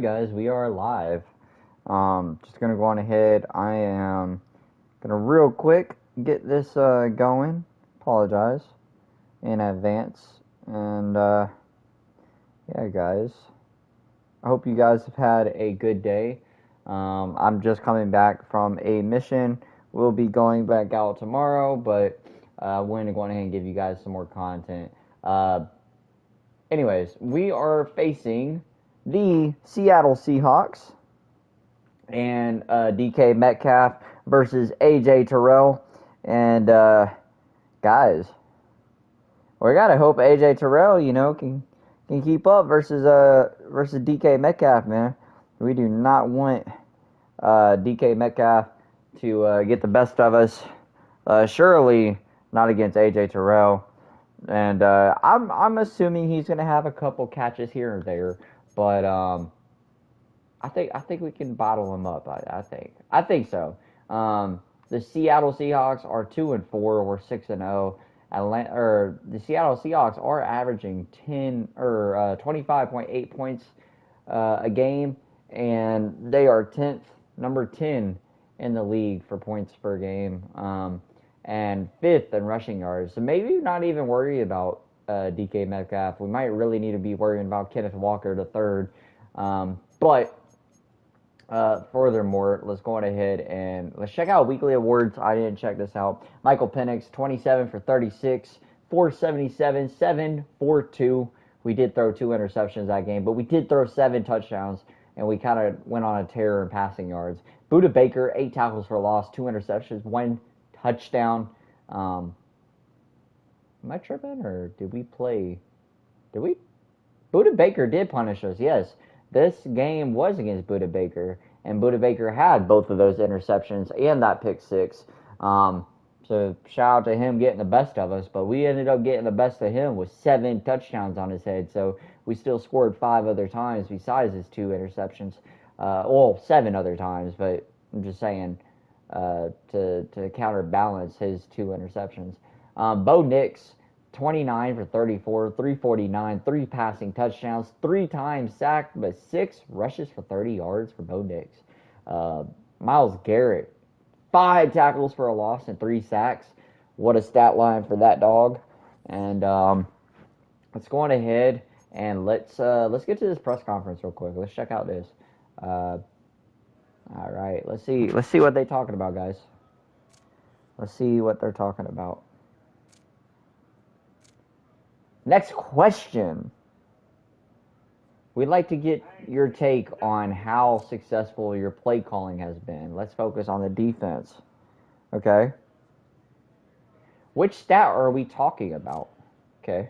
Guys, we are live. Just gonna go on ahead. I am gonna real quick get this going. Apologize in advance. And yeah, guys, I hope you guys have had a good day. I'm just coming back from a mission. We'll be going back out tomorrow, but we're gonna go ahead and give you guys some more content. Uh, Anyways, we are facing the Seattle Seahawks and DK Metcalf versus AJ Terrell. And guys, we gotta hope AJ Terrell, can keep up versus DK Metcalf, man. We do not want DK Metcalf to get the best of us. Surely not against AJ Terrell. And I'm assuming he's gonna have a couple catches here and there, but I think we can bottle him up. I think so. The Seattle Seahawks are 2-4. We're 6-0. Atlanta or the Seattle Seahawks are averaging 25.8 points a game, and they are number 10 in the league for points per game, and fifth in rushing yards. So maybe not even worry about DK Metcalf. We might really need to be worrying about Kenneth Walker the third. But furthermore, let's go on ahead and let's check out weekly awards. I didn't check this out. Michael Penix, 27 for 36, 477, 742. We did throw 2 interceptions that game, but we did throw 7 touchdowns, and we kind of went on a tear in passing yards. Buda Baker, 8 tackles for loss, 2 interceptions, 1 touchdown. Am I tripping, or did we play? Did we? Buda Baker did punish us, yes. This game was against Buda Baker, and Buda Baker had both of those interceptions and that pick six. So shout out to him getting the best of us, but we ended up getting the best of him with 7 touchdowns on his head. So we still scored 5 other times besides his 2 interceptions. 7 other times, but I'm just saying to counterbalance his 2 interceptions. Bo Nix, 29 for 34, 349, 3 passing touchdowns, 3 times sacked, but 6 rushes for 30 yards for Bo Nix. Myles Garrett, 5 tackles for a loss and 3 sacks. What a stat line for that dog. And let's go on ahead and let's get to this press conference real quick. Let's check out this. All right, let's see what they're talking about, guys. Let's see what they're talking about. Next question. We'd like to get your take on how successful your play calling has been. Let's focus on the defense. Okay? Which stat are we talking about? Okay?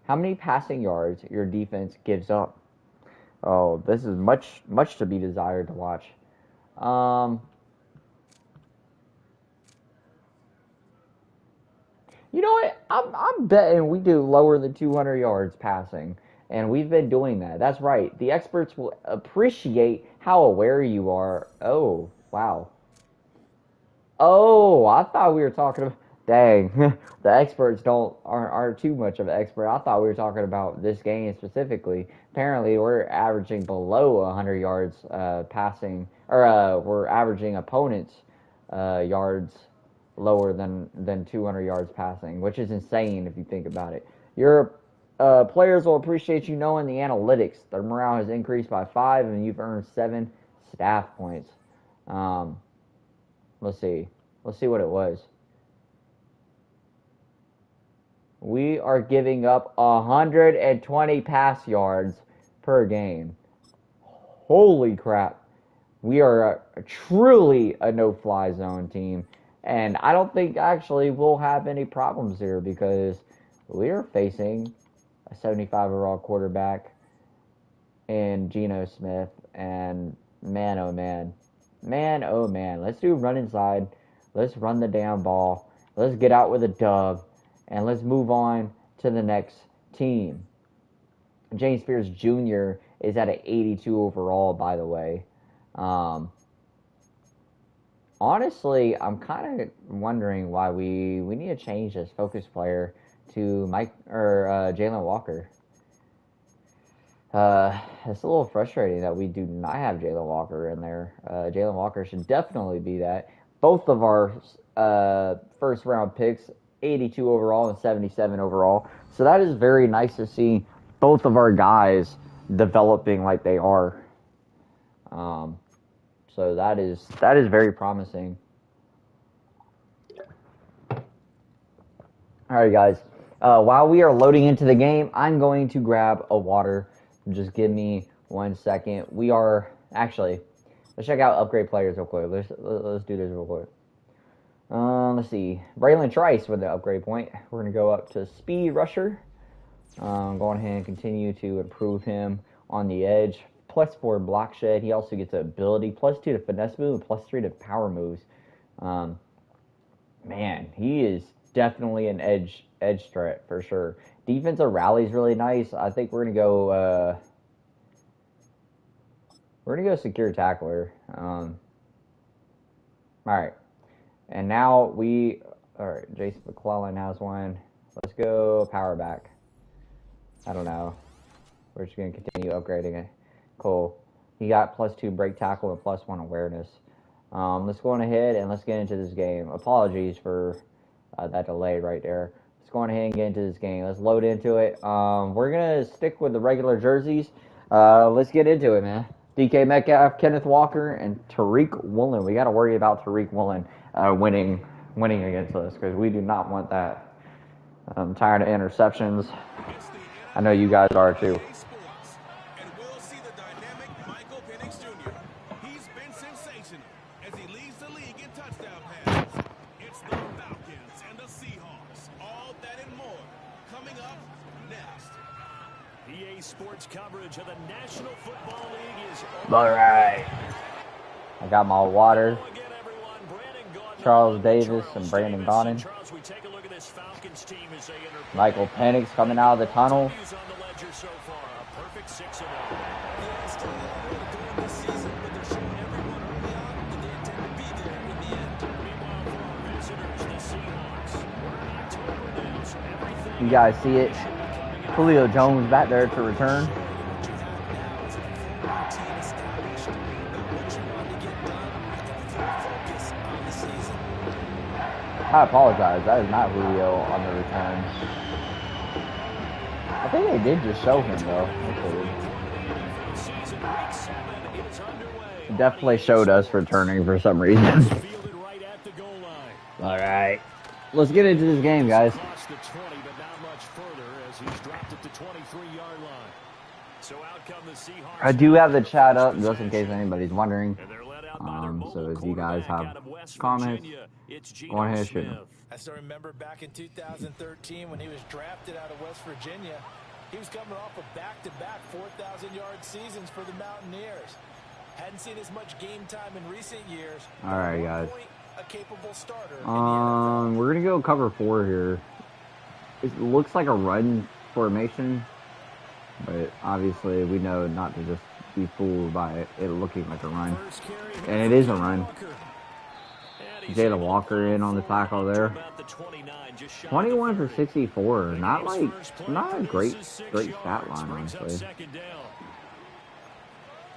How many passing yards your defense gives up? Oh, this is much to be desired to watch. You know what? I'm betting we do lower than 200 yards passing, and we've been doing that. That's right. The experts will appreciate how aware you are. Oh, wow. Oh, I thought we were talking about. Dang, the experts aren't too much of an expert. I thought we were talking about this game specifically. Apparently, we're averaging below 100 yards passing, or we're averaging opponents' yards lower than 200 yards passing, which is insane if you think about it. Your players will appreciate you knowing the analytics. Their morale has increased by 5, and you've earned 7 staff points. Let's see. Let's see what it was. We are giving up 120 pass yards per game. Holy crap. We are truly a no-fly zone team. And I don't think actually we'll have any problems here because we are facing a 75 overall quarterback in Geno Smith. And man, oh man. Man, oh man. Let's do run inside. Let's run the damn ball. Let's get out with a dub. And let's move on to the next team. James Spears Jr. is at an 82 overall, by the way. Honestly, I'm kind of wondering why we need to change this focus player to Jalen Walker. It's a little frustrating that we do not have Jalen Walker in there. Jalen Walker should definitely be that. Both of our first round picks, 82 overall and 77 overall. So that is very nice to see both of our guys developing like they are. So that is very promising. All right, guys. While we are loading into the game, I'm going to grab a water. Just give me 1 second. We are actually. Let's check out upgrade players real quick. Let's do this real quick. Let's see. Braylon Trice with the upgrade point. We're gonna go up to speed rusher. Go ahead and continue to improve him on the edge. +4 block shed. He also gets an ability. +2 to finesse move and +3 to power moves. Man, he is definitely an edge threat for sure. Defensive rally is really nice. I think we're gonna go. We're gonna go secure tackler. All right, and now all right. Jason McClellan has one. Let's go power back. I don't know. We're just gonna continue upgrading it. Cool. He got +2 break tackle and +1 awareness. Let's go on ahead and let's get into this game. Apologies for that delay right there. Let's go on ahead and get into this game. Let's load into it. We're going to stick with the regular jerseys. Let's get into it, man. DK Metcalf, Kenneth Walker, and Tariq Woolen. We got to worry about Tariq Woolen winning against us because we do not want that. I'm tired of interceptions. I know you guys are too. Sports coverage of the National Football League is all right. I got my water. Charles Davis and Brandon Gaudin. Michael Penix coming out of the tunnel. You guys see it. Julio Jones back there to return. I apologize. That is not Julio on the return. I think they did just show him, though. He definitely showed us returning for some reason. All right. Let's get into this game, guys. I do have the chat up just in case anybody's wondering. So if you guys have comments, go ahead and shoot them. I still remember back in 2013 when he was drafted out of West Virginia. He was coming off of back-to-back 4,000-yard seasons for the Mountaineers. Hadn't seen as much game time in recent years. All right, guys. A capable starter. We're gonna go cover 4 here. It looks like a run formation, but obviously we know not to just be fooled by it looking like a run, and it is a run. Jalen Walker in on the tackle there. 21 for 64. Not a great stat line, honestly.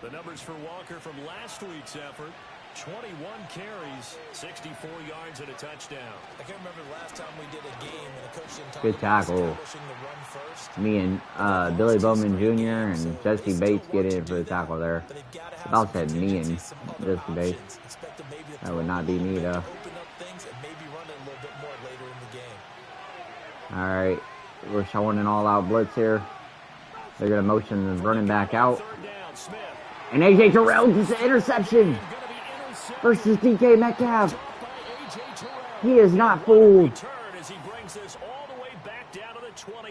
The numbers for Walker from last week's effort: 21 carries, 64 yards, and a touchdown. I can't remember the last time we did a game and the coach didn't talk good tackle. Me and Billy Bowman Jr. and Jesse Bates get in for the tackle there. I about said me and Jesse Bates. That would not be me, though. All right, we're showing an all-out blitz here. They're going to motion the running back out. And AJ Terrell gets the interception versus DK Metcalf. He is not fooled.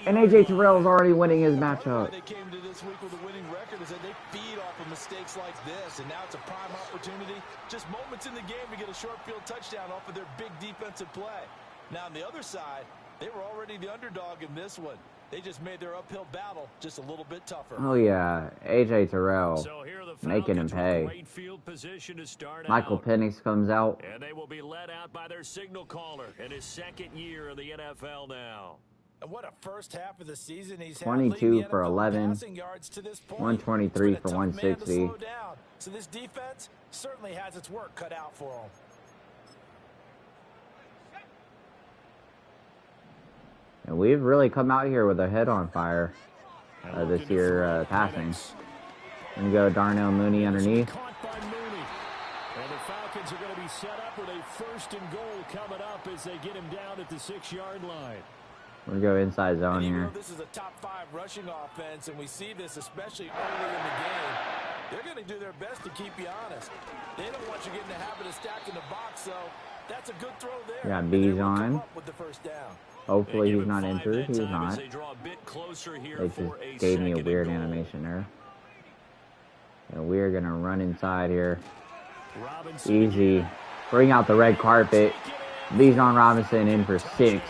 And AJ Terrell is already winning his matchup. They came to this week with a winning record is that they feed off of mistakes like this, and now it's a prime opportunity. Just moments in the game to get a short field touchdown off of their big defensive play. Now on the other side, they were already the underdog in this one. They just made their uphill battle just a little bit tougher. Oh, yeah. AJ Terrell making him pay. Michael Penix comes out. And they will be led out by their signal caller in his second year in the NFL now. And what a first half of the season he's had. 22 for 11, Passing yards to this point. 123 It's for been a tough man to 160. slow down. So this defense certainly has its work cut out for him. And we've really come out here with our head on fire this year passing. And go Darnell Mooney underneath. And the Falcons are going to be set up with a 1st and goal coming up as they get him down at the 6-yard line. We're going to go inside zone here. This is a top 5 rushing offense, and we see this especially early in the game. They're going to do their best to keep you honest. They don't want you getting the habit of stacking the box, so that's a good throw there. We got B's on. With the first down. Hopefully he's not injured. He's not. They just gave me a weird animation there. And we're going to run inside here. Easy. Bring out the red carpet. Bijan Robinson in for 6.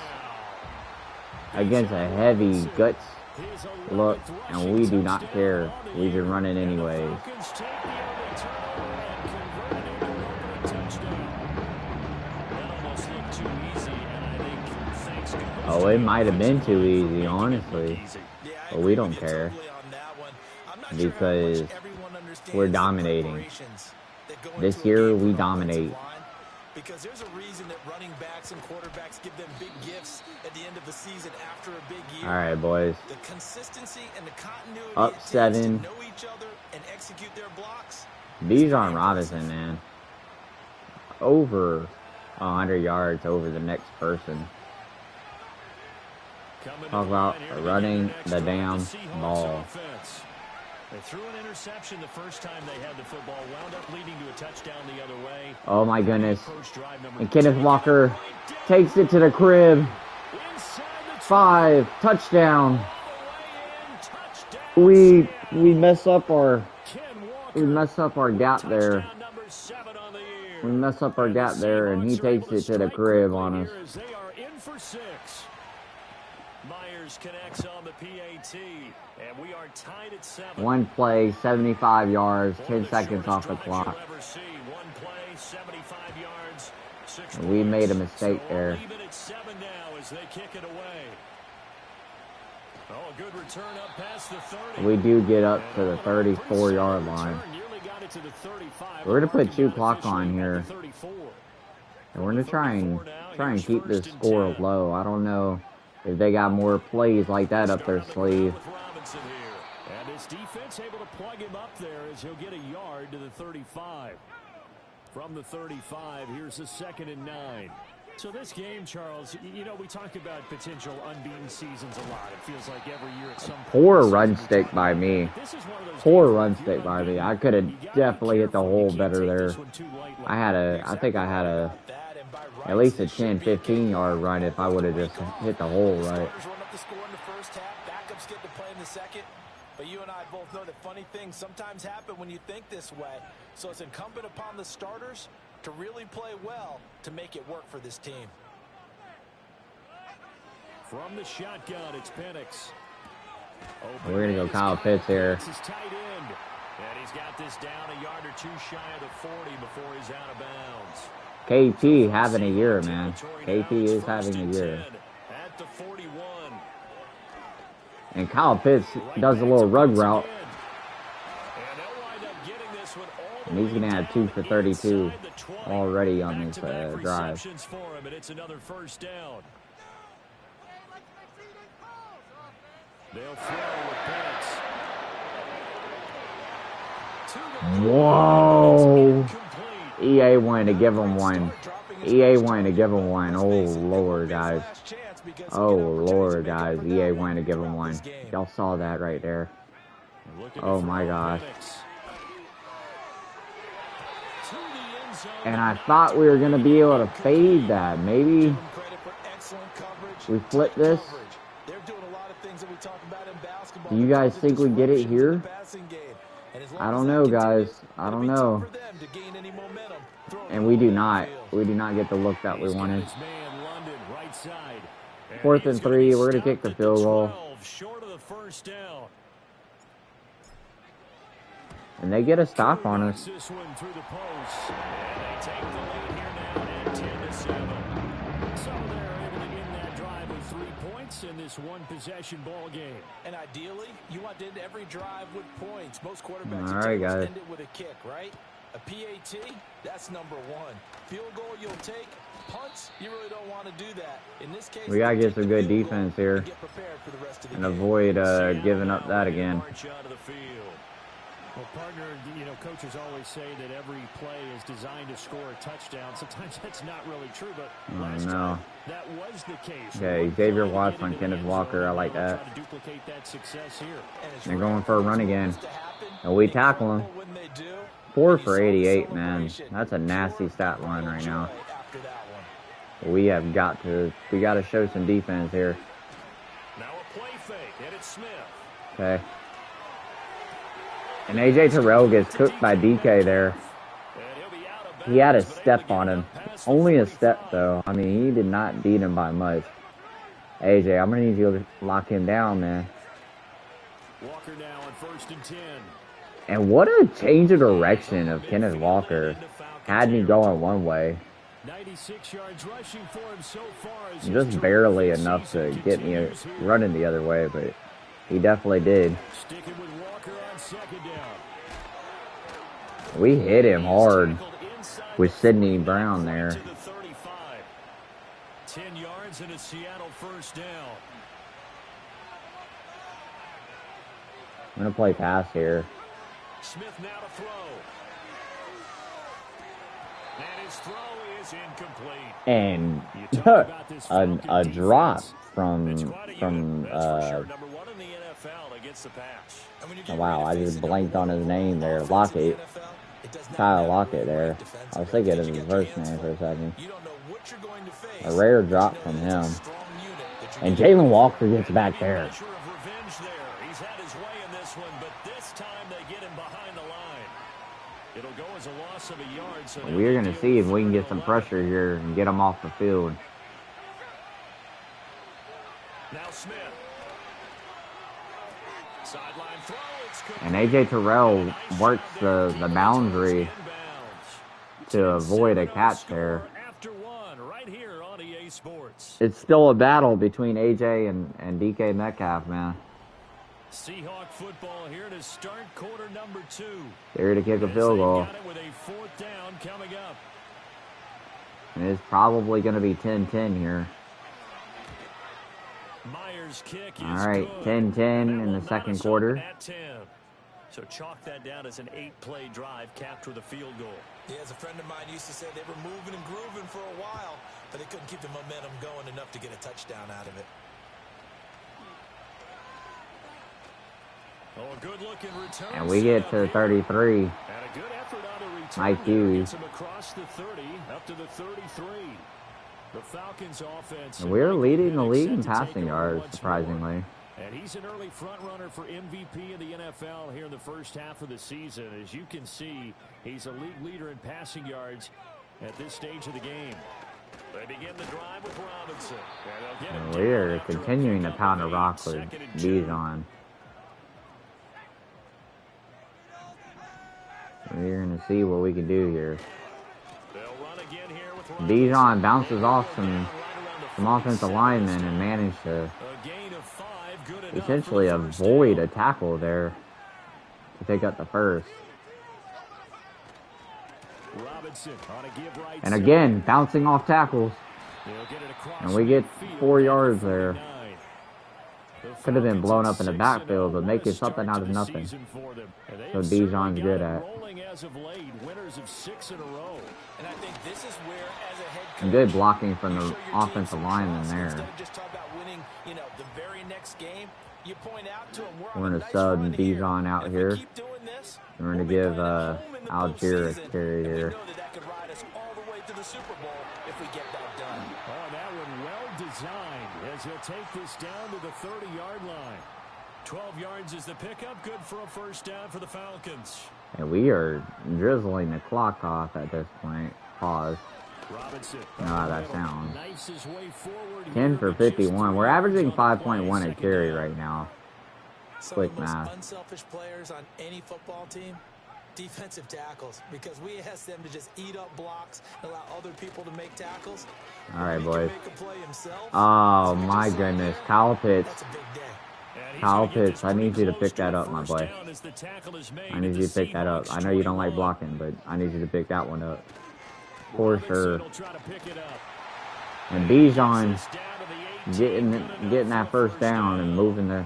Against a heavy guts look. And we do not care. We just run it anyways. Oh, it might have been too easy, honestly. But we don't care. Because we're dominating. This year, we dominate. Because there's a reason that running backs and quarterbacks give them big gifts at the end of the season after a big year. All right, boys. The consistency and the continuity up 7. to know each other and execute their blocks. Bijan Robinson, man. Over 100 yards over the next person. Talk about running the damn ball. They threw an interception the first time they had the football, wound up leading to a touchdown the other way. Oh my goodness. And Kenneth Walker takes it to the crib. 5, touchdown. We mess up our gap there. We mess up our gap there, and he takes it to the crib on us. They are in for 6. Myers connects on the PAT, and we are tied at 7. One play, 75 yards, 10 seconds off the clock. One play, 75 yards, 6 We made a mistake there. Even at 7 now as they kick it away. Oh, a good return up past the 30. We do get up to the 34-yard line. We're going to put 2 clock on here. And we're going to try and keep this score low. I don't know if they got more plays like that up their sleeve. And his defense able to plug him up there as he'll get a yard to the 35. From the 35, here's a 2nd and 9. So this game, Charles, you know, we talk about potential unbeaten seasons a lot. It feels like every year at some point. Poor run stick by me. Poor run stick by me. I could have definitely hit the hole better there. I think I had at least a 10, 15-yard run if I would have just hit the hole right. But you and I both know that funny things sometimes happen when you think this way. So it's incumbent upon the starters to really play well to make it work for this team. From the shotgun, it's Penix. We're going to go Kyle Pitts here. And he's got this down a yard or 2 shy of the 40 before he's out of bounds. KP having a year, man. KP is having a year. At the 41. And Kyle Pitts does a little rug route. And he's going to have 2 for 32 already on this drive. It's another 1st down. They'll throw with Penix. Whoa. EA wanted to give him one. EA wanted to give him one. Oh, Lord, guys. Oh, Lord, guys. EA wanted to give him one. Y'all saw that right there. Oh, my gosh. And I thought we were going to be able to fade that. Maybe we flip this. Do you guys think we get it here? I don't know, guys. I don't know. And we do not. We do not get the look that we wanted. 4th and 3. We're going to kick the field goal. And they get a stop on us. points in this one-possession ball game. And ideally, you want to end every drive with points. Most quarterbacks All right, guys. end it with a kick, right? A PAT, that's number one. Field goal you'll take. Punts, you really don't want to do that. In this case, We got to get some good defense here and avoid giving up that again. Well, partner, you know, coaches always say that every play is designed to score a touchdown. Sometimes that's not really true, but last time that was the case. Okay, Xavier Watts on Kenneth Walker. I like that. They're going for a run again. And we tackle him. 4 for 88, man. That's a nasty stat line right now. We got to show some defense here. Now a play fake, and it's Smith. Okay. And AJ Terrell gets cooked by DK there. He had a step on him. Only a step, though. I mean, he did not beat him by much. AJ, I'm going to need you to lock him down, man. Walker now on 1st and 10. And what a change of direction of Kenneth Walker. Had me going one way. 96 yards rushing for him so far. Just barely enough to get me running the other way, but he definitely did. Sticking with Walker on 2nd down. We hit him hard with Sidney Brown there. 10 yards and a Seattle 1st down. I'm going to play pass here. Smith now to throw. And his throw is incomplete. And a drop from wow, I just blanked on his name there. Lockett. Kyle Lockett there. I was thinking of his first name for a second. A rare drop from him. And Jalen Walker gets back there. He's had his way in this one, but this time they get him behind the line. It'll go as a loss of a yard. So we're going to see if we can get some pressure here and get them off the field. Now Smith. Sideline throw. And AJ Terrell works the boundary to avoid a catch there. After one, right here on EA Sports. It's still a battle between AJ and DK Metcalf, man. Seahawk football here to start quarter number 2. They're to kick a field goal. Got it with a 4th down coming up. And it's probably going to be 10-10 here. Myers' kick is all right, 10-10 in the second quarter. At 10. So chalk that down as an 8-play drive capped with a field goal. Yeah, as a friend of mine used to say, they were moving and grooving for a while, but they couldn't keep the momentum going enough to get a touchdown out of it. Oh, a good-looking return. And we get to 33. And a good effort on the return. Mike Hughes. Across the 30, up to the 33. The Falcons offense. And we're leading the league in passing yards, surprisingly. And he's an early front runner for MVP in the NFL here in the first half of the season. As you can see, he's a league leader in passing yards at this stage of the game. They begin the drive with Robinson. And we are continuing to pound the rock with Bijan. We're going to see what we can do here. Bijan bounces off some offensive linemen and managed to essentially avoid a tackle there to pick up the first. And again, bouncing off tackles. And we get 4 yards there. Could have been blown up in the backfield, but making something out of nothing. So Bijan's good at. And good blocking from the offensive lineman there. We're going to sub Bijan out here. We're going to give Algier a carry here. Designed as he'll take this down to the 30-yard line. 12 yards is the pickup. Good for a first down for the Falcons. And we are drizzling the clock off at this point. Pause. Robinson. You know how that sounds. Nice his way forward 10 for 51. We're averaging 5.1 a carry right now. Quick math. Unselfish players on any football team, defensive tackles, because we ask them to just eat up blocks, allow other people to make tackles. All right, boys. Make a play himself, Oh, my goodness. Kyle Pitts. that's a big day. Kyle Pitts, I need you to pick that up, my boy. I need you to pick that up. I know you don't like blocking, but I need you to pick that one up. For sure. And Bijan getting that first down and moving the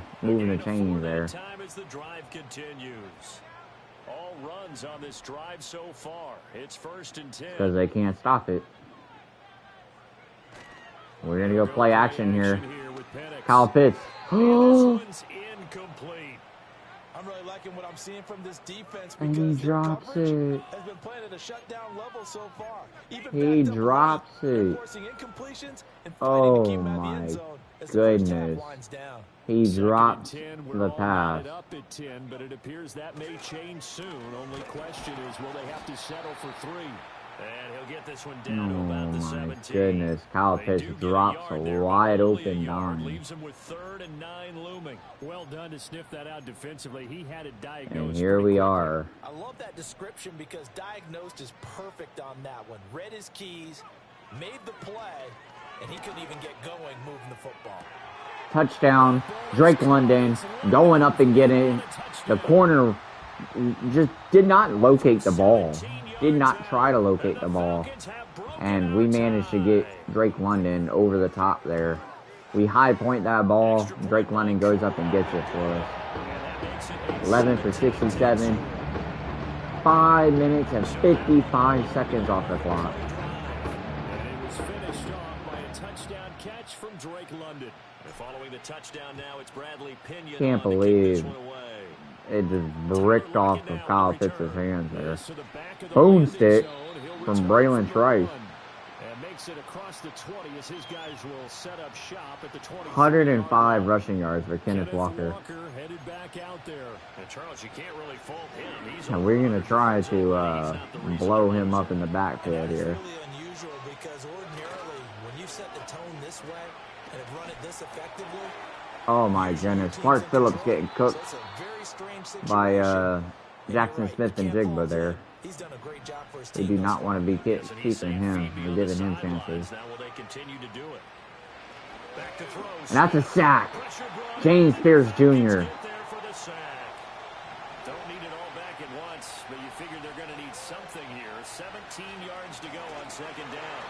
chains there. The drive continues. All runs on this drive so far. It's 1st and 10. Because they can't stop it. We're going to go play action here. Kyle Pitts. Incomplete. I'm really liking what I'm seeing from this defense, And he drops it. Has been playing at a shutdown level so far. He drops it. Oh my goodness. He dropped the pass. Up at 10, but it appears that may change soon. Only question is, will they have to settle for 3? And he'll get this one down to about the 17. My goodness, Kyle Pitts drops a wide open dime. Leaves him with 3rd and 9 looming. Well done to sniff that out defensively. He had it diagnosed. And here we are. I love that description because diagnosed is perfect on that one. Read his keys, made the play, and he couldn't even get going moving the football. Touchdown, Drake London going up and getting the corner. Just did not locate the ball. Did not try to locate the ball. And we managed to get Drake London over the top there. We high point that ball. Drake London goes up and gets it for us. 11 for 67. 5 minutes and 55 seconds off the clock. It was finished off by a touchdown catch from Drake London. Following the touchdown now, it's Bradley Pinion. Can't believe it just bricked off of Kyle Pitts' hands there. Bone stick from Braylon Trice. Makes it across the 20 as his guys will set up shop at the 20. 105 rushing yards for Kenneth Walker. Headed back out there. And Charles, you can't really fault him. And we're going to try to blow him up in the backfield here. It's really unusual because ordinarily when you set the tone this way and have run it this effectively. Oh my goodness. Clark Phillips getting cooked by Jackson Smith and Jigba there. He's done a great job for his They team. do not want to be keeping him or giving him chances. Now will they continue to do it? Back to throw. And that's a sack. James Pierce Jr. Don't need it all back at once, but you figure they're going to need something here. 17 yards to go on 2nd down.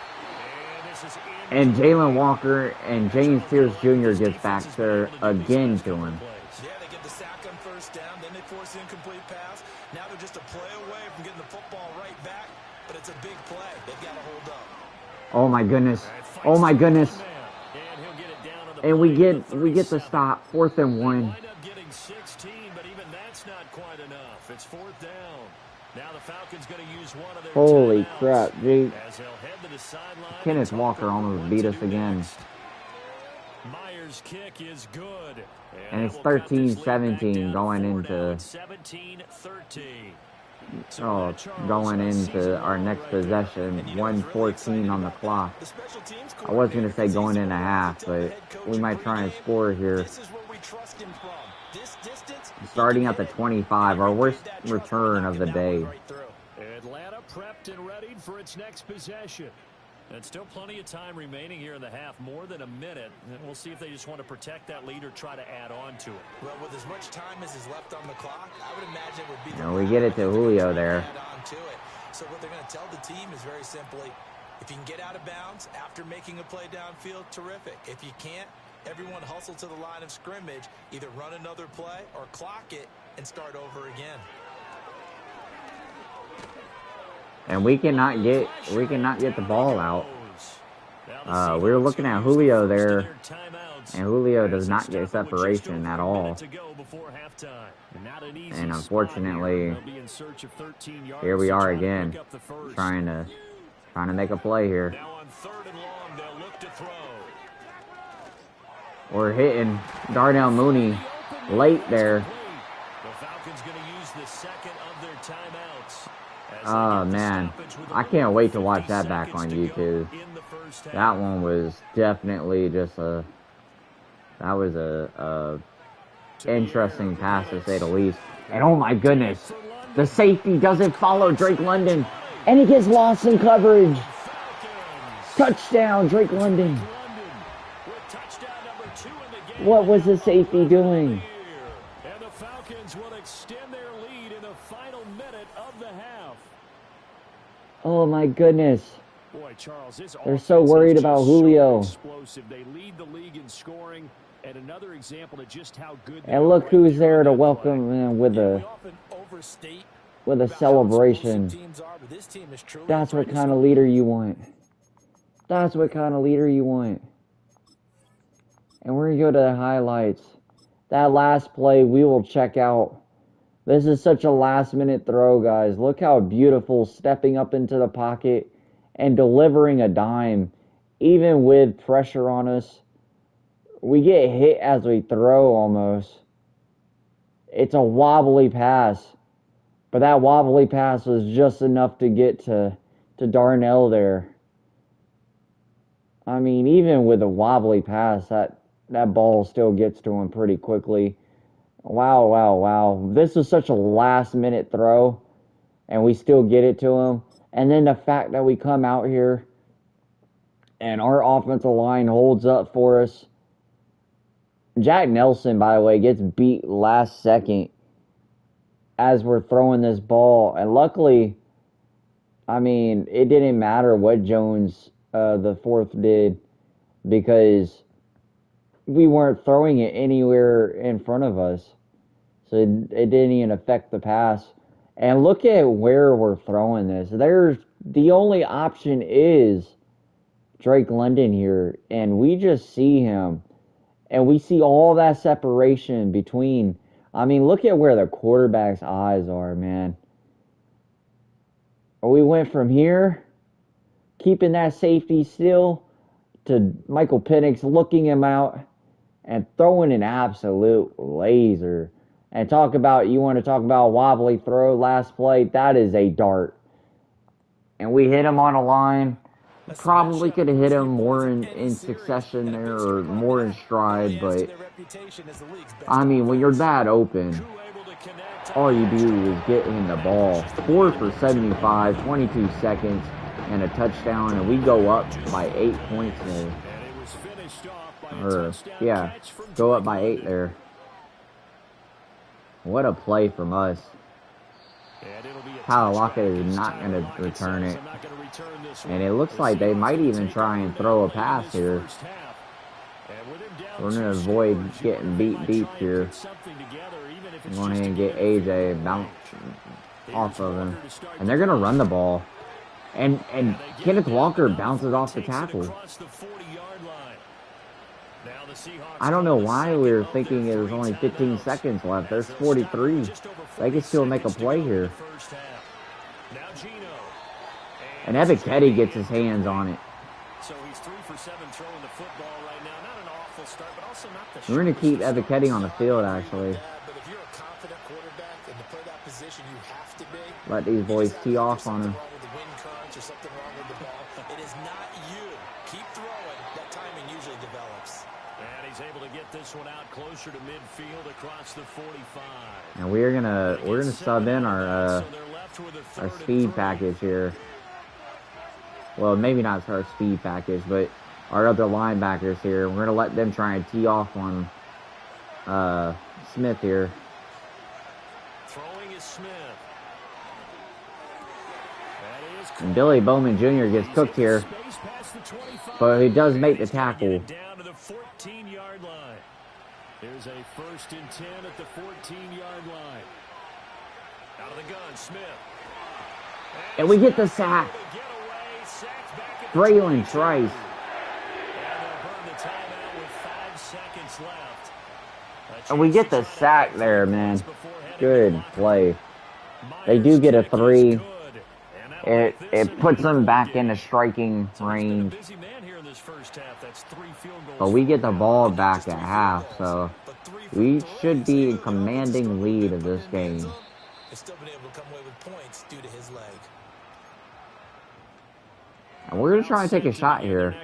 And this is And Jalen Walker and James Pierce Jr. gets back there again to him. Yeah, they get the sack on 1st down, then they force the incomplete pass. Now they're just a play away from getting the football right back, but it's a big play. They've got to hold up. Oh my goodness. Oh my goodness. And we get the stop. 4th and 1. Wind up getting 16, but even that's not quite enough. It's 4th down. Now the Falcons going to use one of their Holy timeouts crap, G. as they'll head to the sideline. Kenneth Walker almost beat us again. Myers' kick is good. And it's that will cut this lead back 13-17 down going 4 into down, 17-13. going into our next possession. 1:14 on the clock. I was going to say going into half, but we might try and score here. Starting at the 25, our worst return of the day. Atlanta prepped and readied for its next possession. And still plenty of time remaining here in the half, more than a minute. And we'll see if they just want to protect that lead or try to add on to it. Well, with as much time as is left on the clock, I would imagine it would be And we get it to Julio there. add on to it. So what they're going to tell the team is very simply, if you can get out of bounds after making a play downfield, terrific. If you can't, everyone hustle to the line of scrimmage, either run another play or clock it and start over again. And we cannot get the ball out. We were looking at Julio there, and Julio does not get separation at all. And unfortunately, here we are again, trying to make a play here. We're hitting Darnell Mooney late there. The Falcons going to use the second of their timeouts. Oh man, I can't wait to watch that back on YouTube. That one was definitely just a interesting pass to say the least. And oh my goodness, The safety doesn't follow Drake London, and he gets lost in coverage. Touchdown, Drake London. What was the safety doing? And the Falcons will extend their lead in the final minute of the half. Oh my goodness. Boy, Charles, they're so worried about Julio. Explosive. They lead the league in scoring, and another example of just how good. And look who's there to welcome him with a celebration. That's what kind of leader you want. That's what kind of leader you want. And we're going to go to the highlights. That last play, we will check out. This is such a last-minute throw, guys. Look how beautiful stepping up into the pocket and delivering a dime. Even with pressure on us, we get hit as we throw almost. It's a wobbly pass. But that wobbly pass was just enough to get to Darnell there. I mean, even with a wobbly pass, that ball still gets to him pretty quickly. Wow, wow, wow. This is such a last-minute throw, and we still get it to him. And then the fact that we come out here and our offensive line holds up for us. Jack Nelson, by the way, gets beat last second as we're throwing this ball. And luckily, I mean, it didn't matter what Jones, the fourth, did, because we weren't throwing it anywhere in front of us. So it didn't even affect the pass. And look at where we're throwing this. The only option is Drake London here. And we just see him. And we see all that separation between. I mean, look at where the quarterback's eyes are, man. We went from here, keeping that safety still, to Michael Penix looking him out and throwing an absolute laser. And you want to talk about a wobbly throw last play, that is a dart. And we hit him on a line. Probably could have hit him more in succession there, or more in stride, but I mean, when you're that open, all you do is get him the ball. 4 for 75, 22 seconds, and a touchdown, and we go up by 8 points there. Go up by 8 there. What a play from us. Tyler Lockett is not going to return it. And it looks like they might even try and throw a pass here. We're going to avoid getting beat deep here. I'm going ahead and get AJ bounce off of him. And they're going to run the ball. And Kenneth Walker bounces off the tackle. I don't know why we were thinking it was only 15 seconds left. There's 43. They can still make a play here. And Ebiketie gets his hands on it. So he's 3 for 7 throwing the football right now. Not an awful start, but also not the. We're going to keep Ebiketie on the field, actually. But if you're a confident quarterback and to play that position, you have to be. Let these boys tee off on him. Something wrong with the ball. It is not you. Keep throwing. That timing usually develops. And he's able to get this one out closer to midfield across the 45. And we're gonna sub in our speed package here. Well, maybe not our speed package, but our other linebackers here. We're gonna let them try and tee off on Smith here. Throwing is Smith. And Billy Bowman Jr. gets cooked here, but he does make the tackle. Down to the 14-yard line. There's a 1st and 10 at the 14-yard line. Out of the gun, Smith. And we get the sack. Braylon Trice. And we get the sack there, man. Good play. They do get a 3. It puts them back into striking range. But we get the ball back at half, so we should be in commanding lead of this game. And we're going to try and take a shot here.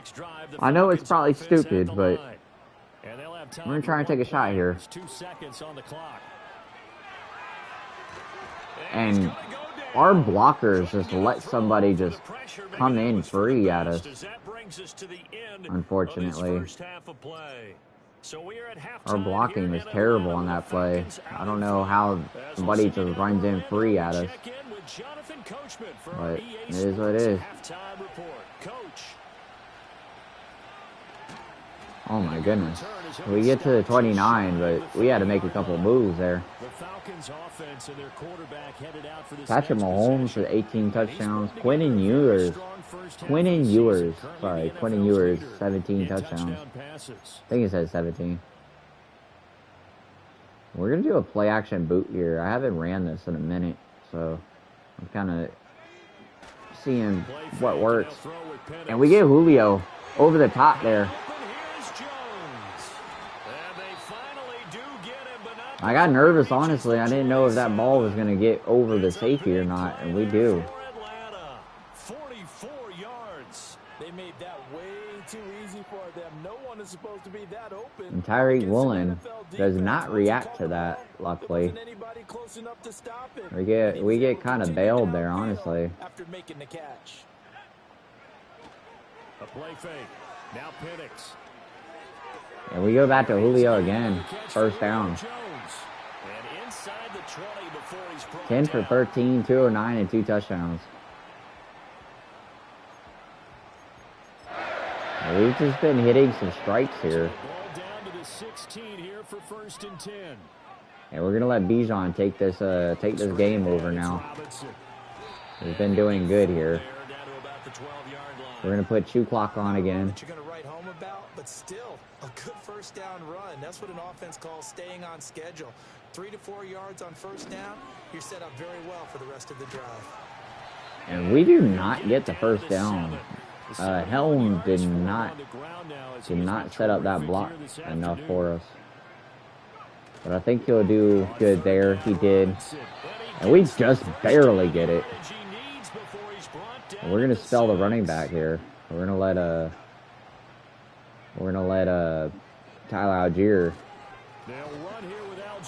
I know it's probably stupid, but we're going to try and take a shot here. 2 seconds on the clock. And our blockers just let somebody just come in free at us, unfortunately. Our blocking is terrible on that play. I don't know how somebody just runs in free at us. But it is what it is. Oh my goodness. We get to the 29, but we had to make a couple moves there. Patrick Mahomes with 18 touchdowns. Quentin Ewers, 17 touchdowns. I think it says 17. We're going to do a play action boot here. I haven't ran this in a minute, so I'm kind of seeing what works. And we get Julio over the top there. I got nervous, honestly. I didn't know if that ball was going to get over the safety or not, and we do. 44 yards. They made that way too easy for them. No one is supposed to be that open. And Tyreek Woolen does not react to that, luckily. We get kind of bailed there, honestly. After making the catch. A play fake. Now Penix. And we go back to Julio again. First down. 10 for 13, 209, and 2 touchdowns. We've just been hitting some strikes here. And we're gonna let Bijan take this game over now. He's been doing good here. We're gonna put shoe clock on again. But still, a good first down run. That's what an offense calls staying on schedule. 3 to 4 yards on first down. You're set up very well for the rest of the drive. And we do not get the first down. Helm did not set up that block enough for us. But I think he'll do good there. He did. And we just barely get it. And we're gonna spell the running back here. We're gonna let Tyler Algier.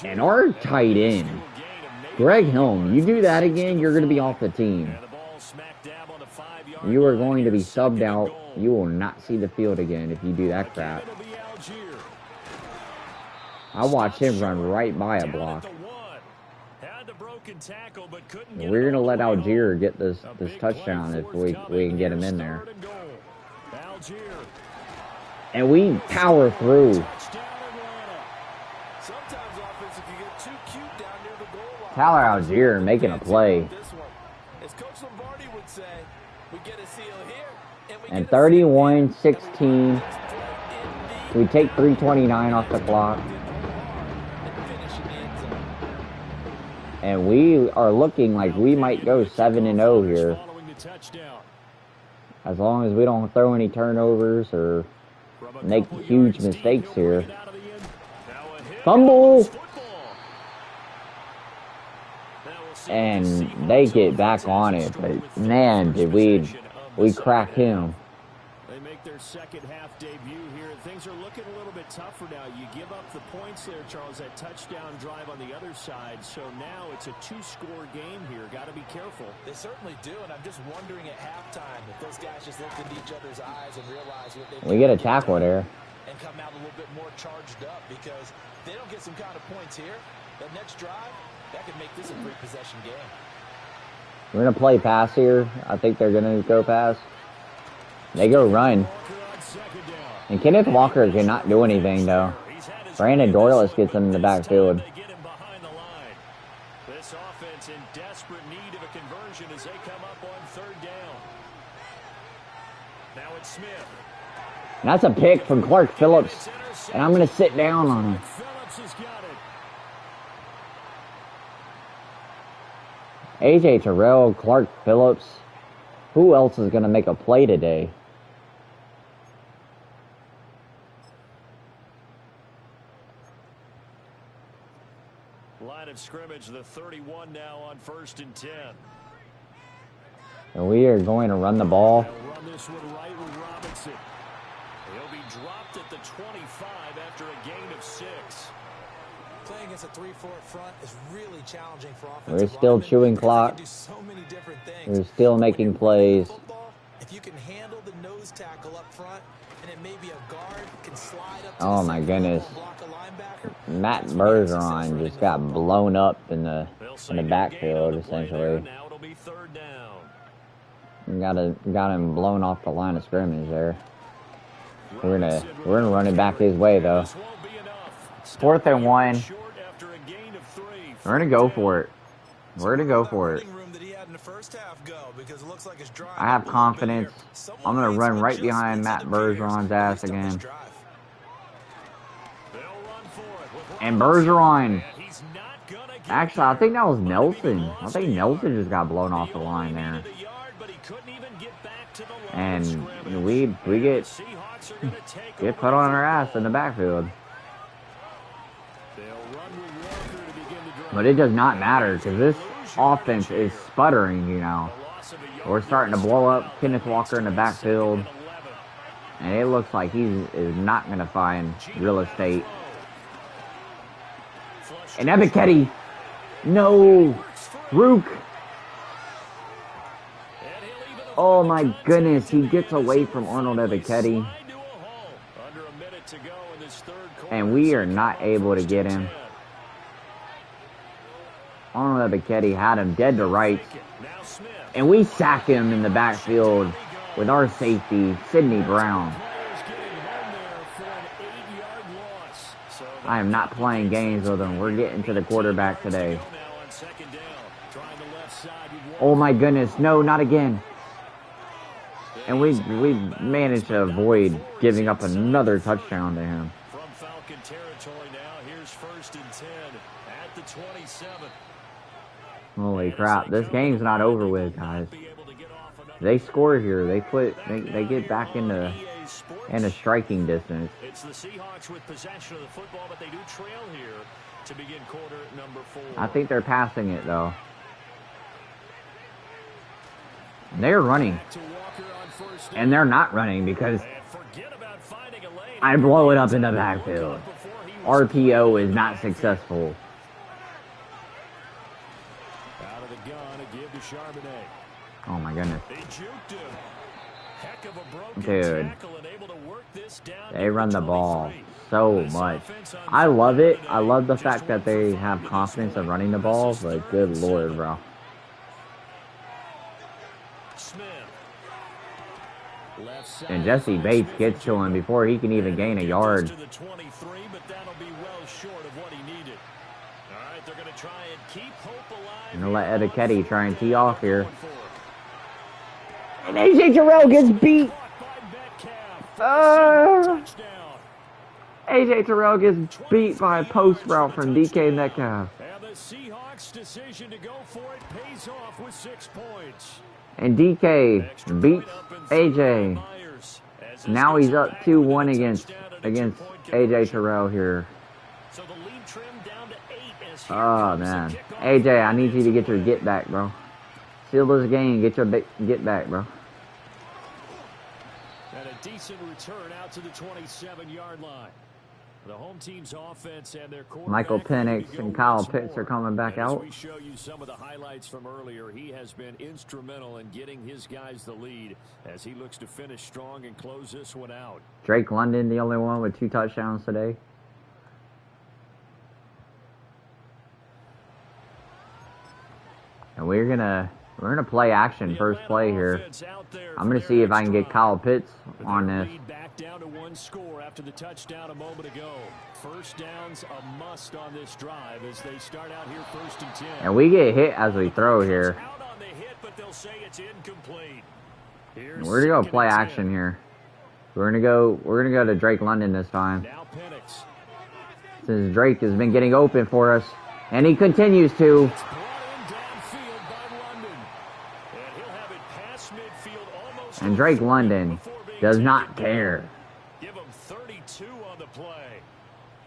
And our tight end, Greg Helm, you do that again, you're going to be off the team. You are going to be subbed out. You will not see the field again if you do that crap. I watched him run right by a block. And we're going to let Algier get this touchdown if we can get him in there. And we power through. Tyler Algier making a play. And 31-16. We take 3:29 off the clock. And we are looking like we might go 7-0 here. As long as we don't throw any turnovers or make huge mistakes here. Fumble! And they get back on it, but man, did we crack him. They make their second half debut here. Things are looking a little bit tougher now. You give up the points there, Charles, that touchdown drive on the other side. So now it's a 2-score game here. Got to be careful. They certainly do, and I'm just wondering at halftime if those guys just looked into each other's eyes and realized what they We get a tackle there. And come out a little bit more charged up, because if they don't get some kind of points here, that next drive, that could make this a 3-possession game. We're going to play pass here. I think they're going to go pass. They go run. And Kenneth Walker cannot do anything, though. Brandon Dorless gets him in the backfield. This offense in desperate need of a conversion as they come up on 3rd down. Now it's Smith. And that's a pick from Clark Phillips. And I'm going to sit down on him. AJ Terrell, Clark Phillips. Who else is going to make a play today? Line of scrimmage, the 31 now on 1st and 10. And we are going to run the ball. They'll run this one right with Robinson. He'll be dropped at the 25 after a gain of 6. Playing against a 3-4 front is really challenging for We're offensive still linemen chewing because they clock. can do so many different things. We're still But when making you're running the plays. football, if you can handle the nose tackle up front, and it may be a guard can slide up to Oh the my second level goodness. and block a linebacker. Matt That's when you have success Bergeron running just the got football. blown up in the They'll say no gain on backfield, the play there. essentially. Now it'll be third down. Got him blown off the line of scrimmage there. We're gonna run it back his way though. 4th and 1. We're gonna go for it. We're gonna go for it. I have confidence. I'm gonna run right behind Matt Bergeron's ass again. And Bergeron. Actually, I think that was Nelson. I think Nelson just got blown off the line there. And we get put on our ass in the backfield. But it does not matter because this offense is sputtering, you know. We're starting to blow up Kenneth Walker in the backfield. And it looks like he is not going to find real estate. And Ebiketie. No. Rook. Oh my goodness. He gets away from Arnold Ebiketie. And we are not able to get him. Arnold Ebiketie had him dead to rights. And we sack him in the backfield with our safety, Sidney Brown. I am not playing games with him. We're getting to the quarterback today. Oh my goodness, no, not again. And we managed to avoid giving up another touchdown to him. From Falcon territory now, here's 1st and 10 at the 27. Holy crap, this game's not over with, guys. They score here. They get back into striking distance. It's the Seahawks with possession of the football, but they do trail here to begin quarter number 4. I think they're passing it though. They're running. And they're not running because I blow it up in the backfield. RPO is not successful. Out of the gun, a give to Charbonnet. Oh my goodness. They juked him. Heck of a broken Dude. tackle and able to work this down. They run the ball so much. I love it. I love the fact that they have confidence of running the ball, but good lord, bro. And Jesse Bates gets to him before he can even gain a yard. I'm going to let Ebiketie try and tee off here. And AJ Terrell gets beat. AJ Terrell gets beat by a post route from DK Metcalf. And the Seahawks' decision to go for it pays off with 6 points. And DK beats AJ. Now he's up 2-1 against AJ Terrell here. Oh man, AJ, I need you to get your get back, bro. Seal this game, get your get back, bro. And a decent return out to the 27-yard line. The home team's offense and their Michael Penix and Kyle Pitts are coming back out. As we show you some of the highlights from earlier, he has been instrumental in getting his guys the lead as he looks to finish strong and close this one out. Drake London, the only one with 2 touchdowns today. And we're gonna play action first play here. I'm gonna see if I can get Kyle Pitts on this. Back down to 1 score after the touchdown a moment ago. First down's a must on this drive as they start out here 1st and 10. And we get hit as we throw here. Out on the hit, but they'll say it's incomplete. We're gonna go play action here. We're gonna go to Drake London this time. Now Penix. Since Drake has been getting open for us, and he continues to. And Drake London does not care. Give him 32 on the play.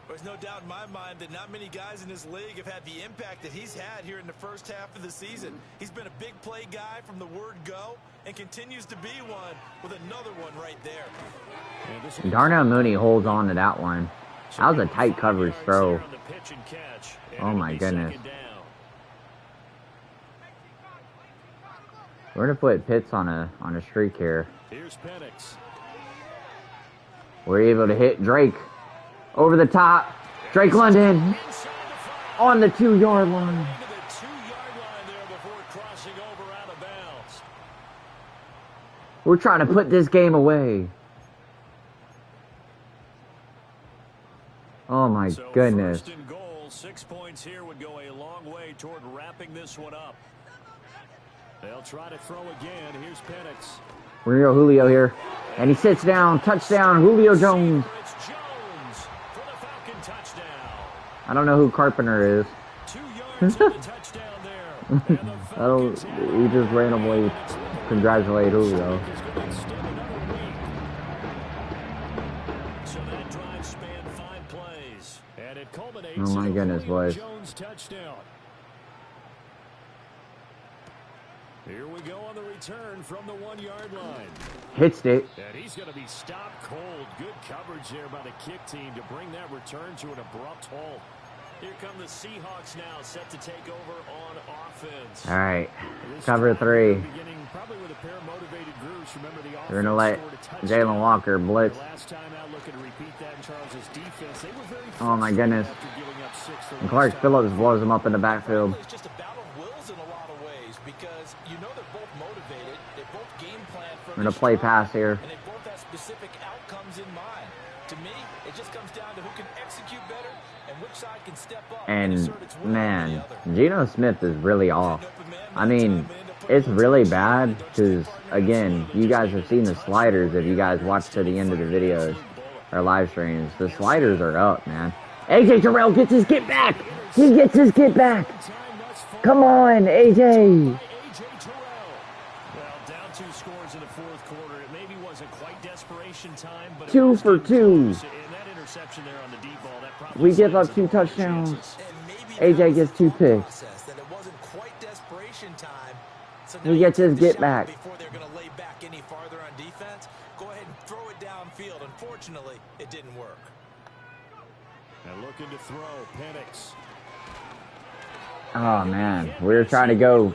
There's no doubt in my mind that not many guys in this league have had the impact that he's had here in the first half of the season. He's been a big play guy from the word go and continues to be one with another one right there. Darnell Mooney holds on to that one. That was a tight coverage throw. Oh my goodness. We're gonna put Pitts on a streak here. We're able to hit Drake over the top. Drake London on the 2-yard line. We're trying to put this game away. Oh my goodness. First and goal, 6 points here would go a long way toward wrapping this one up. They'll try to throw again. Here's Penix. We're gonna go Julio here. And he sits down. Touchdown, Julio Jones. It's Jones for the Falcon touchdown. I don't know who Carpenter is. 2 yards on the touchdown there. He just randomly congratulated Julio. So that drive spanned 5 plays. And it culminates Oh my goodness, boys. Jones touchdown. Here we go on the return from the 1-yard line. Hits it. And he's going to be stopped cold. Good coverage there by the kick team to bring that return to an abrupt halt. Here come the Seahawks now, set to take over on offense. All right, cover 3. Probably with a pair of motivated groups. Remember the offense. We're gonna let Jalen Walker blitz. Last time out, looking to repeat that in Charles's defense. They were very Oh my goodness. after giving up 6 the And Clark last time. Phillips blows him up in the backfield. It's just a battle of wills in a lot of ways because you know they're both motivated. They both game plan from We're gonna the play start, pass here. and they both have specific outcomes in mind. To me, it just comes down to who can execute better and which side can step up And assert its will over man, the other. Geno Smith is really off. I mean, it's really bad because, again, you guys have seen the sliders if you guys watch to the end of the videos or live streams. The sliders are up, man. AJ Terrell gets his get back. He gets his get back. Come on, AJ. AJ Terrell. Well, down 2 scores in the 4th quarter. It maybe wasn't quite desperation time, but 2 for 2. and that interception there on the deep ball, that probably We give up sends 2 them more touchdowns. chances. AJ gets 2 picks. That it wasn't quite desperation time. So He gets his get back. Before they're going to lay back any farther on defense, go ahead and throw it downfield. Unfortunately, it didn't work. And looking to throw, Penix. Oh man, we were trying to go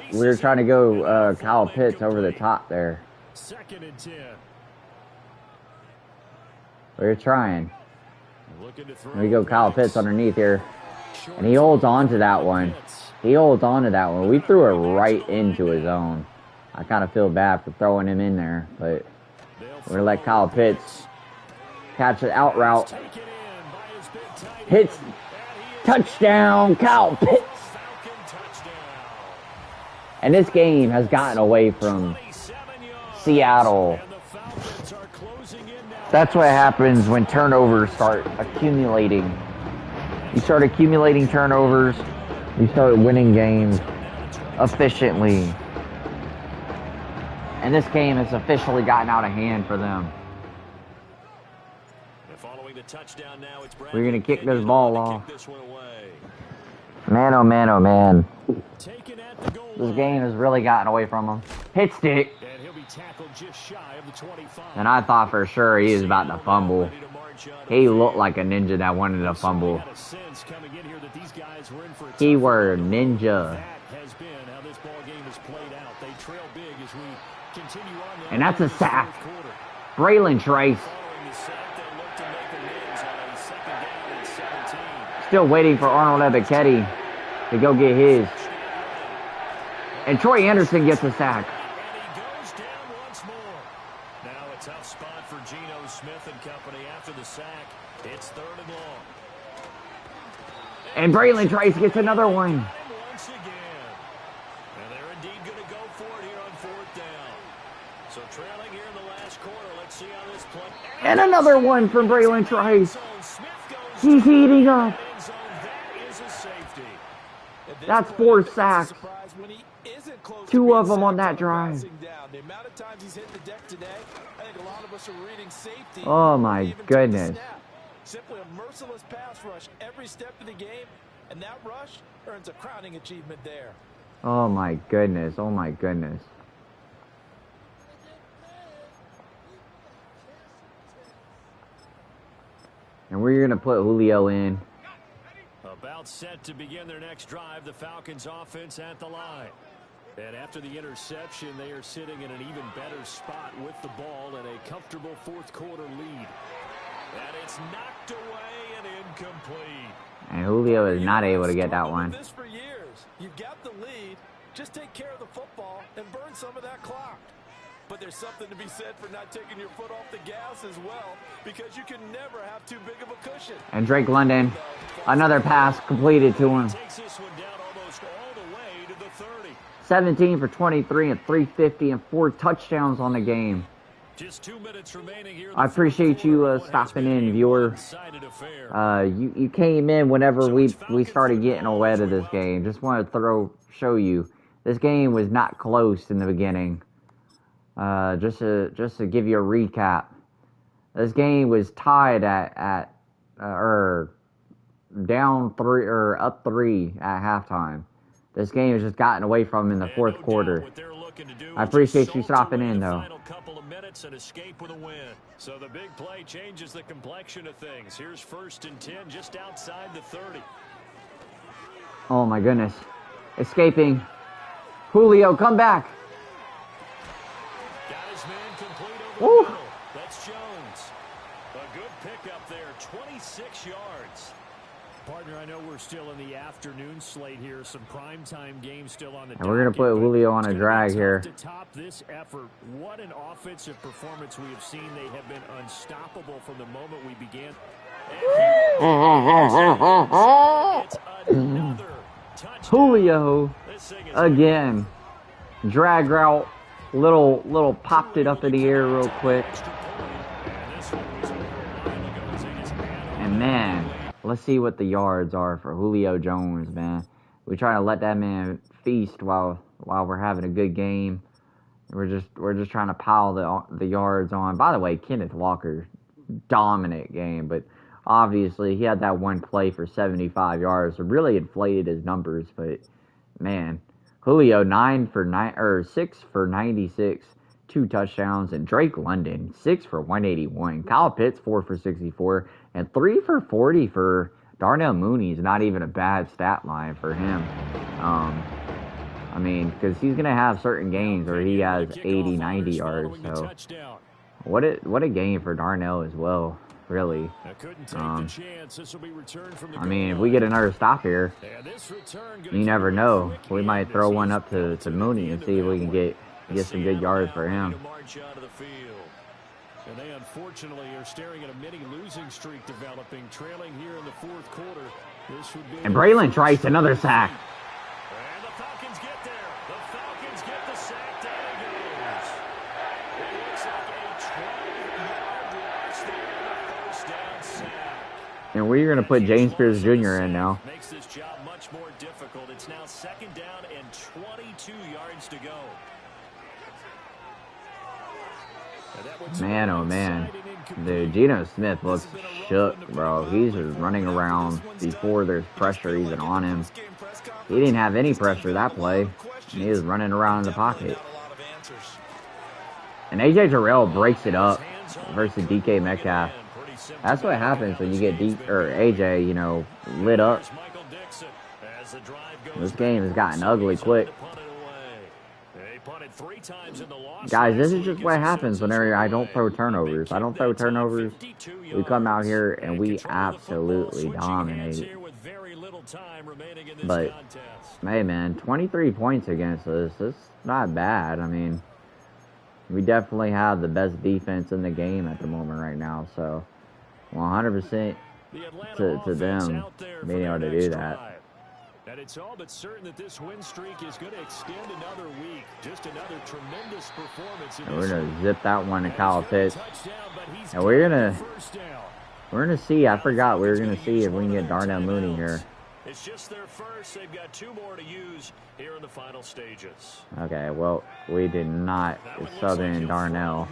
Kyle Pitts over the top there. 2nd and 10. We were trying. Looking to throw. We go Kyle Pitts underneath here. And he holds on to that one. He holds on to that one. We threw it right into his own. I kind of feel bad for throwing him in there, but we're going to let Kyle Pitts catch it out route. Hits, touchdown, Kyle Pitts. And this game has gotten away from Seattle. That's what happens when turnovers start accumulating. You start accumulating turnovers, you start winning games efficiently. And this game has officially gotten out of hand for them. We're going to kick this ball off. Man, oh man, oh man. This game has really gotten away from him. Hits it. And I thought for sure he was about to fumble. He looked like a ninja that wanted to fumble. Keyword ninja. And that's a sack. Braylon Trace. Still waiting for Arnold Ebiketie to go get his. And Troy Anderson gets a sack. Now a tough spot for Geno Smith and company after the sack. It's 3rd and long. And Braylon Trace gets another one. Once again. And they're indeed going to go for it here on 4th down. So trailing here in the last quarter. Let's see how this play. And another one from Braylon Trace. He's heating up. That's 4 sacks. 2 of them on that drive. Oh my goodness. Simply a merciless pass rush every step of the game, and that rush earns a crowning achievement there. Oh my goodness. Oh my goodness. And we're going to put Julio in. About set to begin their next drive, the Falcons offense at the line. And after the interception, they are sitting in an even better spot with the ball and a comfortable fourth quarter lead. And it's knocked away and incomplete. And Julio is not able to get that one. This for years. You've got the lead. Just take care of the football and burn some of that clock. But there's something to be said for not taking your foot off the gas as well, because you can never have too big of a cushion. And Drake London, another pass completed to him. Takes this one down almost all the way to the 30. 17 for 23 and 350 and 4 touchdowns on the game. Just 2 minutes remaining here. I appreciate you stopping in, viewer. You came in whenever we started getting ahead of this game. Just want to show you this game was not close in the beginning. Just to give you a recap, this game was tied at down 3 or up 3 at halftime. This game has just gotten away from in the fourth quarter. I appreciate you stopping in, though. And escape with a win. So the big play changes the complexion of things. Here's 1st and 10 just outside the 30. Oh my goodness. Escaping. Julio, come back. Got his man complete over the middle. That's Jones. A good pickup there, 26 yards. Partner, I know we're still in the afternoon slate here. Some primetime games still on the and we're going to put Julio on a drag here. To top this effort, what an offensive performance we have seen. They have been unstoppable from the moment we began. Julio again. Drag route. Little popped it up in the air real quick. And man, let's see what the yards are for Julio Jones, man. We try to let that man feast while we're having a good game. We're just trying to pile the yards on. By the way, Kenneth Walker, dominant game, but obviously he had that one play for 75 yards. It really inflated his numbers, but man, Julio 6 for 96, 2 touchdowns, and Drake London 6 for 181. Kyle Pitts 4 for 64, and 3 for 40 for Darnell Mooney. Is not even a bad stat line for him. I mean, because he's going to have certain games where he has 80, 90 yards. So, what a game for Darnell as well, really. I mean, if we get another stop here, you never know. We might throw one up to Mooney and see if we can get some good yards for him. And they unfortunately are staring at a mini losing streak developing, trailing here in the fourth quarter. This would be and Braylon Trice, another sack. And the Falcons get there. The Falcons get the sack. Down it goes. It looks like a 12-yard loss there in the first down sack. And we're going to put James Pierce Jr. in now. Makes this job much more difficult. It's now 2nd down and 22 yards to go. Man, oh man. Dude, Geno Smith looks shook, bro. He's just running around before there's pressure even on him. He didn't have any pressure that play. He was running around in the pocket. And AJ Terrell breaks it up versus DK Metcalf. That's what happens when you get AJ, lit up. This game has gotten ugly quick. Guys, this is just what happens whenever I don't throw turnovers. I don't throw turnovers. We come out here and we absolutely dominate. But, hey, man, 23 points against us. It's not bad. I mean, we definitely have the best defense in the game at the moment right now. So, 100% to them being able to do that. And it's all but certain that this win streak is going to extend another week. Just another tremendous performance. And we're going to zip that one to Kyle Pitts. And we're going to see. I forgot we were going to see if we can get Darnell Mooney here. It's just their first. They've got 2 more to use here in the final stages. Okay, well, we did not sub in Darnell.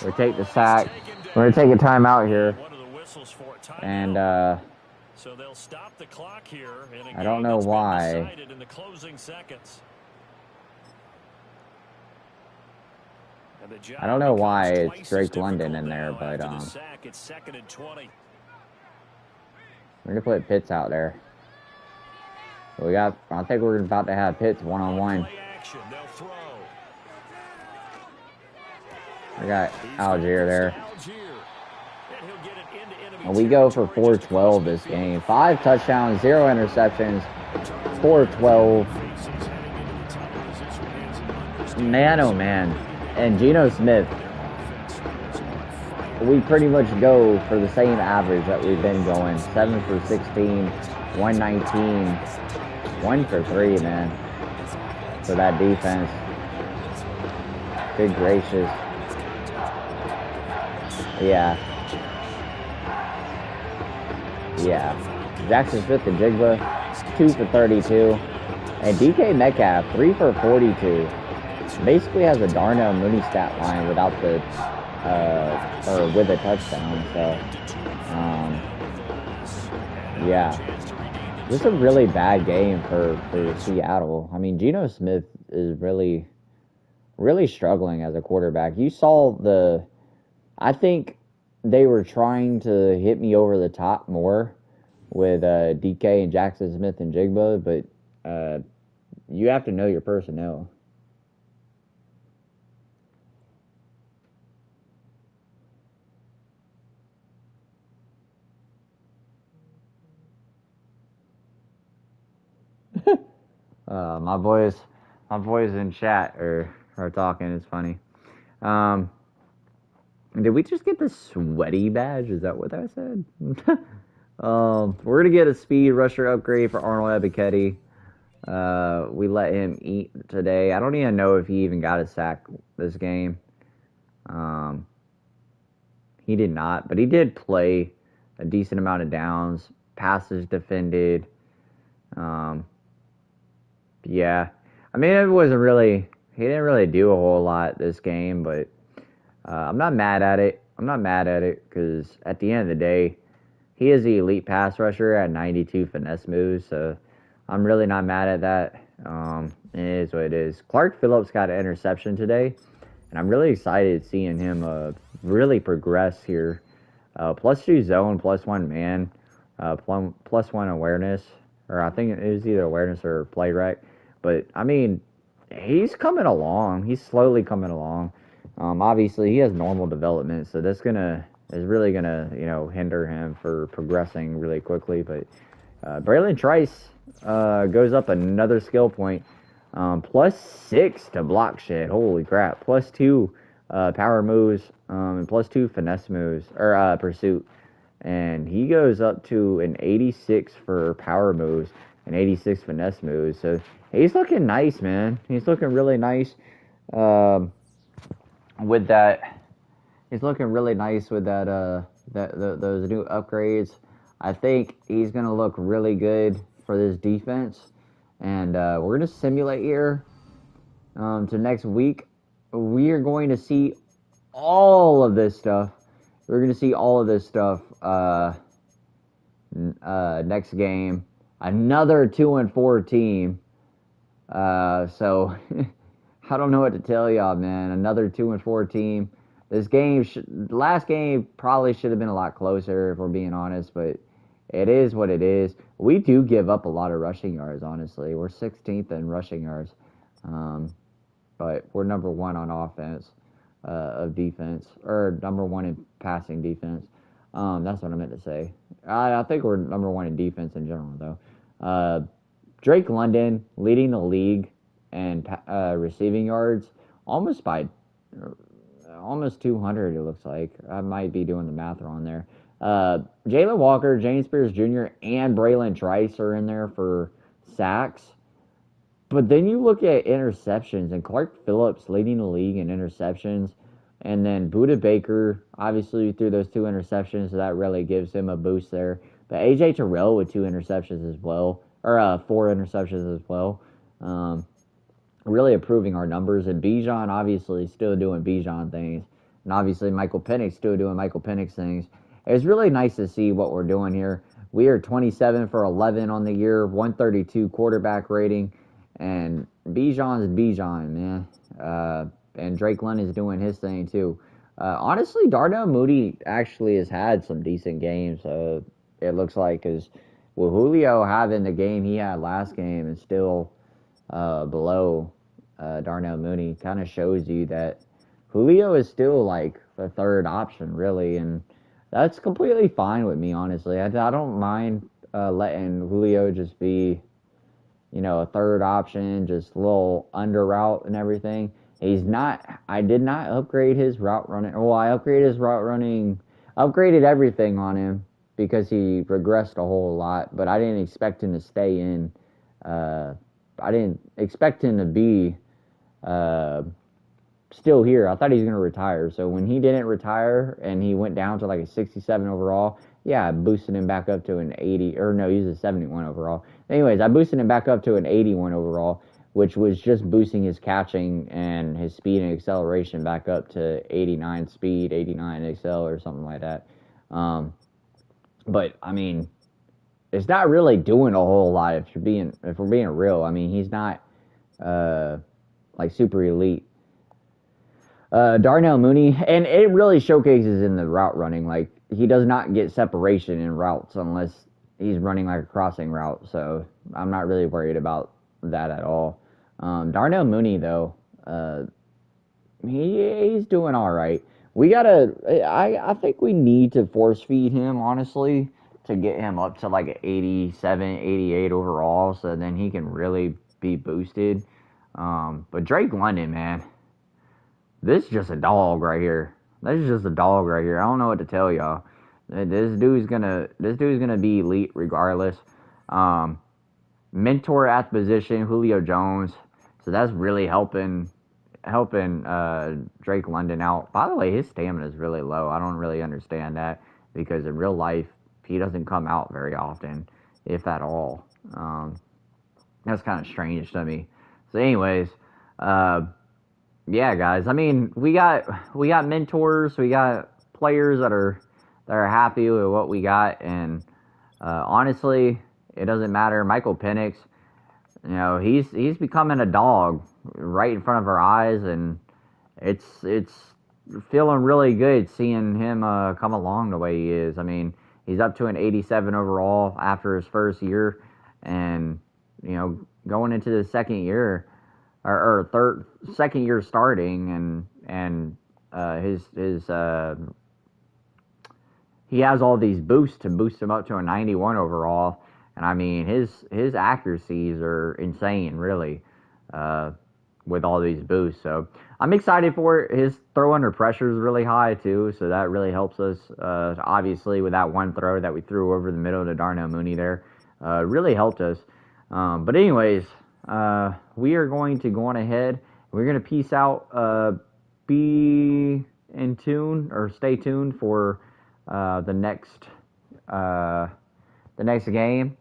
We take the sack. We're going to take a timeout here. And, so they'll stop the clock here. I don't know why. In the closing seconds. I don't know why it's Drake London in there, but It's 2nd and 20. we're gonna put Pitts out there. I think we're about to have Pitts one-on-one. We got Algier there. And we go for 412 this game. 5 touchdowns, 0 interceptions, 412. Man, oh man. And Geno Smith, we pretty much go for the same average that we've been going. 7 for 16, 119, 1 for 3, man. For that defense. Good gracious. Yeah. Jackson Smith and Jigba, 2 for 32. And DK Metcalf, 3 for 42. Basically has a Darnell Mooney stat line without the, or with a touchdown. So, yeah. This is a really bad game for Seattle. I mean, Geno Smith is really, really struggling as a quarterback. You saw I think they were trying to hit me over the top more with DK and Jackson Smith and Jigba, but you have to know your personnel. My boys in chat are talking. It's funny. Did we just get the sweaty badge? Is that what I said? We're gonna get a speed rusher upgrade for Arnold Ebiketie. We let him eat today. I don't even know if he even got a sack this game. He did not, but he did play a decent amount of downs. Passes defended. Yeah. I mean, he didn't really do a whole lot this game, but I'm not mad at it. Because at the end of the day, he is the elite pass rusher at 92 finesse moves, so I'm really not mad at that. It is what it is. Clark Phillips got an interception today, and I'm really excited seeing him really progress here. +2 zone, +1 man, +1 awareness, or I think it was either awareness or play rec. But, I mean, he's coming along. He's slowly coming along. Obviously, he has normal development, so that's is really gonna hinder him for progressing really quickly. But Braylon Trice goes up another skill point, +6 to block shit. Holy crap! +2 power moves, and +2 finesse moves or pursuit, and he goes up to an 86 for power moves and 86 finesse moves. So he's looking nice, man. He's looking really nice. With that, he's looking really nice with those new upgrades. I think he's gonna look really good for this defense, and we're gonna simulate here to next week. We are going to see all of this stuff. We're gonna see all of this stuff next game. Another 2-4 team. So. I don't know what to tell y'all, man. Another 2-4 team. This game, last game probably should have been a lot closer, if we're being honest, but it is what it is. We do give up a lot of rushing yards, honestly. We're 16th in rushing yards, but we're number 1 on offense of defense, or number 1 in passing defense. That's what I meant to say. I think we're number 1 in defense in general, though. Drake London leading the league and receiving yards, almost 200, it looks like. I might be doing the math wrong there. Jalen Walker, James Spears Jr., and Braylon Trice are in there for sacks. But then you look at interceptions, and Clark Phillips leading the league in interceptions, and then Budda Baker, obviously, threw those 2 interceptions, so that really gives him a boost there. But AJ Terrell with 2 interceptions as well, or 4 interceptions as well. Really improving our numbers, and Bijan obviously still doing Bijan things, and obviously Michael Penix still doing Michael Penix things. It's really nice to see what we're doing here. We are 27 for 11 on the year, 132 quarterback rating, and Bijan's Bijan, man. and Drake London's doing his thing too. Honestly, Darnell Mooney actually has had some decent games. It looks like, because with Julio having the game he had last game and still below Darnell Mooney, kind of shows you that Julio is still like the third option, really, and that's completely fine with me, honestly. I don't mind letting Julio just be, a third option, just a little under route and everything. He's not. I did not upgrade his route running. Well, I upgraded his route running, upgraded everything on him because he regressed a whole lot. But I didn't expect him to stay in. I didn't expect him to be still here. I thought he was going to retire. So when he didn't retire and he went down to like a 67 overall, yeah, I boosted him back up to an 80. Or no, he was a 71 overall. Anyways, I boosted him back up to an 81 overall, which was just boosting his catching and his speed and acceleration back up to 89 speed, 89 excel, or something like that. But I mean, it's not really doing a whole lot if we're being real. I mean, he's not like super elite. Darnell Mooney, and it really showcases in the route running. Like, he does not get separation in routes unless he's running like a crossing route. So I'm not really worried about that at all. Darnell Mooney, though, he's doing all right. I think we need to force feed him, honestly, to get him up to like an 87, 88 overall, so then he can really be boosted. But Drake London, man, this is just a dog right here. This is just a dog right here. I don't know what to tell y'all. This dude's gonna be elite regardless. Mentor at the position, Julio Jones. So that's really helping Drake London out. By the way, his stamina is really low. I don't really understand that, because in real life he doesn't come out very often, if at all. That's kind of strange to me. So anyways, yeah, guys. I mean, we got mentors, we got players that are happy with what we got, and honestly, it doesn't matter. Michael Penix, he's becoming a dog right in front of our eyes, and it's feeling really good seeing him come along the way he is. I mean, he's up to an 87 overall after his first year, and going into the second year or second year starting, and his he has all these boosts to boost him up to a 91 overall. And I mean, his accuracies are insane, really, with all these boosts. So I'm excited for it. His throw under pressure is really high, too, so that really helps us. Obviously, with that one throw that we threw over the middle to Darnell Mooney there, really helped us. But anyways, we are going to go on ahead. We're going to peace out. Be in tune, or stay tuned for the next game.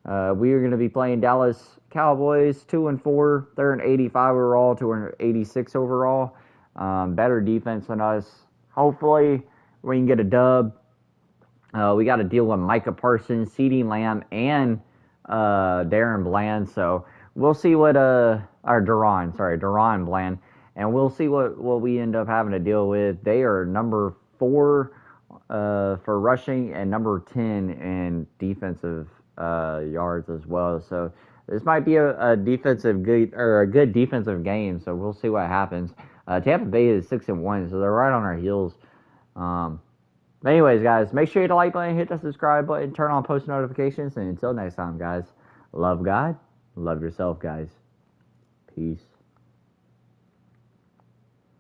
We are going to be playing Dallas Cowboys, 2-4. They're an 85 overall, 286 overall. Better defense than us. Hopefully, we can get a dub. We got to deal with Micah Parsons, CeeDee Lamb, and Darren Bland. So we'll see what Deron Bland, and we'll see what we end up having to deal with. They are number 4 for rushing and number 10 in defensive yards as well. So this might be a good defensive game. So we'll see what happens. Tampa Bay is 6-1, so they're right on our heels. But anyways, guys, make sure you hit the like button, hit the subscribe button, turn on post notifications, and until next time, guys, love God, love yourself, guys. Peace.